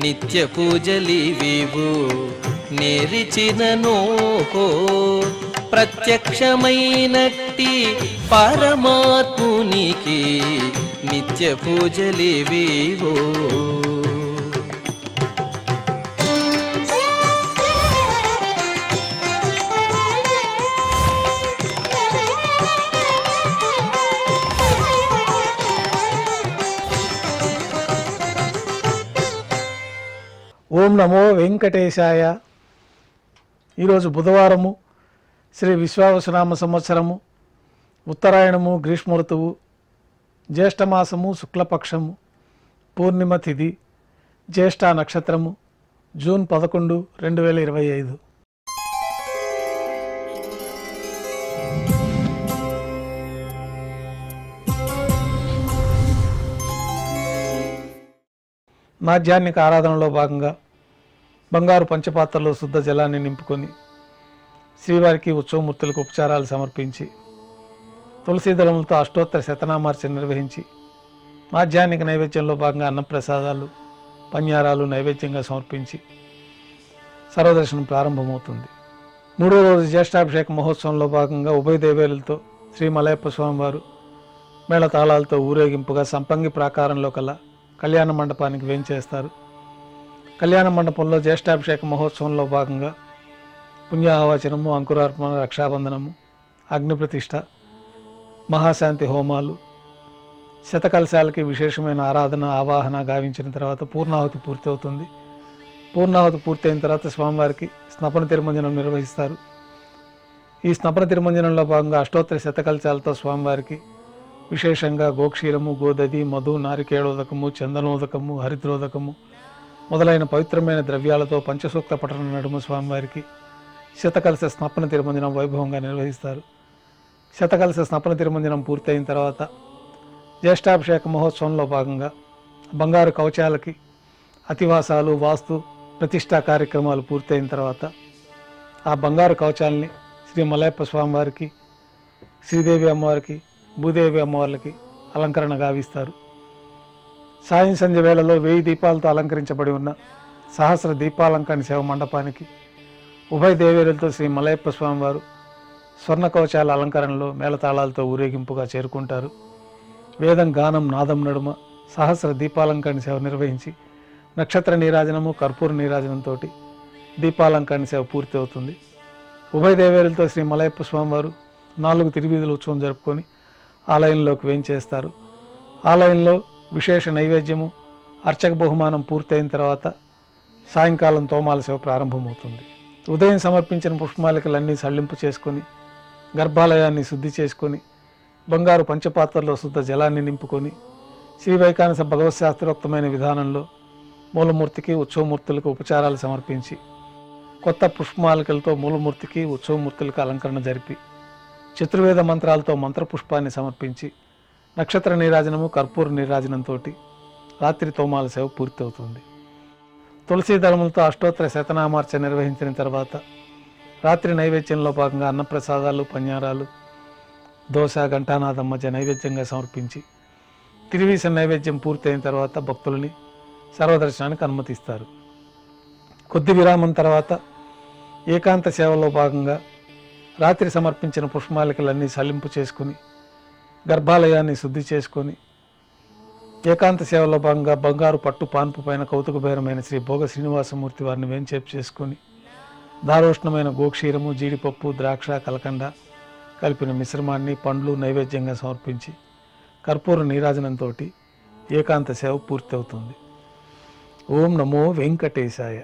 నిత్య పూజలివివు నేరిచిననో ప్రత్యక్షమైనట్టి పరమాత్మునికి నిత్య పూజలివివో. ఓం నమో వెంకటేశాయ. ఈరోజు బుధవారము, శ్రీ విశ్వావసునామ సంవత్సరము, ఉత్తరాయణము, గ్రీష్మ ఋతువు, జ్యేష్ఠమాసము, శుక్లపక్షము, పూర్ణిమ తిథి, జ్యేష్ఠ నక్షత్రము, జూన్ 11, 2025. మాధ్యాహ్నిక ఆరాధనలో భాగంగా బంగారు పంచపాత్రలో శుద్ధ జలాన్ని నింపుకొని శ్రీవారికి ఉత్సవమూర్తులకు ఉపచారాలు సమర్పించి తులసీ దళములతో అష్టోత్తర శతనామార్చన నిర్వహించి మాధ్యాహ్నిక నైవేద్యంలో భాగంగా అన్నప్రసాదాలు, పన్యారాలు నైవేద్యంగా సమర్పించి సర్వదర్శనం ప్రారంభమవుతుంది. 3వ రోజు జ్యేష్ఠాభిషేక మహోత్సవంలో భాగంగా ఉభయ దేవేరులతో శ్రీ మలయప్ప స్వామివారు మేళతాళాలతో ఊరేగింపుగా సంపంగి ప్రాకారంలో కల కళ్యాణ మండపానికి వేంచేస్తారు. కళ్యాణ మండపంలో జ్యేష్ఠాభిషేక మహోత్సవంలో భాగంగా పుణ్యాహవచనము, అంకురార్పణ, రక్షాబంధనము, అగ్నిప్రతిష్ఠ, మహాశాంతి హోమాలు, శతకలశాలకి విశేషమైన ఆరాధన, ఆవాహన గావించిన తర్వాత పూర్ణాహుతి పూర్తవుతుంది. పూర్ణాహుతి పూర్తయిన తర్వాత స్వామివారికి స్నపన తిరుమంజనం నిర్వహిస్తారు. ఈ స్నపన తిరుమంజనంలో భాగంగా అష్టోత్తర శతకలశాలతో స్వామివారికి విశేషంగా గోక్షీరము, గోదది, మధు, నారికేళోదకము, చందనోదకము, హరిద్రోదకము మొదలైన పవిత్రమైన ద్రవ్యాలతో పంచసూక్త పఠన నడుమ స్వామివారికి శతకలశ స్నపన తిరుమంజనం వైభవంగా నిర్వహిస్తారు. శతకలశ స్నపన తిరుమంజనం పూర్తయిన తర్వాత జ్యేష్ఠాభిషేక మహోత్సవంలో భాగంగా బంగారు కవచాలకి అతివాసాలు, వాస్తు ప్రతిష్టా కార్యక్రమాలు పూర్తయిన తర్వాత ఆ బంగారు కవచాలని శ్రీ మలయప్ప స్వామివారికి, శ్రీదేవి అమ్మవారికి, భూదేవి అమ్మవార్లకి అలంకరణ గావిస్తారు. సాయం సంధ్య వేళలో 1000 దీపాలతో అలంకరించబడి ఉన్న సహస్ర దీపాలంకరణ సేవ మండపానికి ఉభయ దేవేరులతో శ్రీ మలయప్ప స్వామివారు స్వర్ణ కవచాల అలంకరణలో మేళతాళాలతో ఊరేగింపుగా చేరుకుంటారు. వేదం, గానం, నాదం నడుమ సహస్ర దీపాలంకరణ సేవ నిర్వహించి నక్షత్ర నీరాజనము, కర్పూర నీరాజనంతో దీపాలంకరణ సేవ పూర్తి అవుతుంది. ఉభయ దేవేరులతో శ్రీ మలయప్ప స్వామివారు 4 తిరువీధుల ఉత్సవం జరుపుకొని ఆలయంలోకి వేంచేస్తారు. ఆలయంలో విశేష నైవేద్యము, అర్చక బహుమానం పూర్తయిన తర్వాత సాయంకాలం తోమాల సేవ ప్రారంభమవుతుంది. ఉదయం సమర్పించిన పుష్పమాలికలన్నీ సళ్లింపు చేసుకొని గర్భాలయాన్ని శుద్ధి చేసుకొని బంగారు పంచపాత్రలో శుద్ధ జలాన్ని నింపుకొని శ్రీ వైకానస భగవత్ శాస్త్రోక్తమైన విధానంలో మూలమూర్తికి, ఉత్సవమూర్తులకు ఉపచారాలు సమర్పించి కొత్త పుష్పమాలికలతో మూలమూర్తికి, ఉత్సవమూర్తులకు అలంకరణ జరిపి చతుర్వేద మంత్రాలతో మంత్రపుష్పాన్ని సమర్పించి నక్షత్ర నీరాజనము, కర్పూర నీరాజనంతో రాత్రి తోమాల సేవ పూర్తవుతుంది. తులసీ దళములతో అష్టోత్తర శతనామార్చన నిర్వహించిన తర్వాత రాత్రి నైవేద్యంలో భాగంగా అన్నప్రసాదాలు, పన్యారాలు, దోశ, ఘంటానాదం మధ్య నైవేద్యంగా సమర్పించి తిరువీస నైవేద్యం పూర్తయిన తర్వాత భక్తులని సర్వదర్శనానికి అనుమతిస్తారు. కొద్ది విరామం తర్వాత ఏకాంత సేవలో భాగంగా రాత్రి సమర్పించిన పుష్పమాలికలన్నీ సల్లింపు చేసుకుని గర్భాలయాన్ని శుద్ధి చేసుకొని ఏకాంత సేవలో భాగంగా బంగారు పట్టు పాన్పు పైన కౌతుకభైరమైన శ్రీ భోగ శ్రీనివాసమూర్తి వారిని వేంచేపు చేసుకొని దారోష్ణమైన గోక్షీరము, జీడిపప్పు, ద్రాక్ష, కలకండ కలిపిన మిశ్రమాన్ని, పండ్లు నైవేద్యంగా సమర్పించి కర్పూర నీరాజనంతో ఏకాంత సేవ పూర్తి అవుతుంది. ఓం నమో వెంకటేశాయ.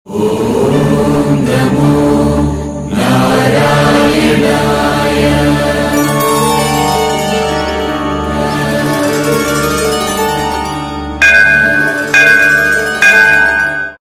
Oh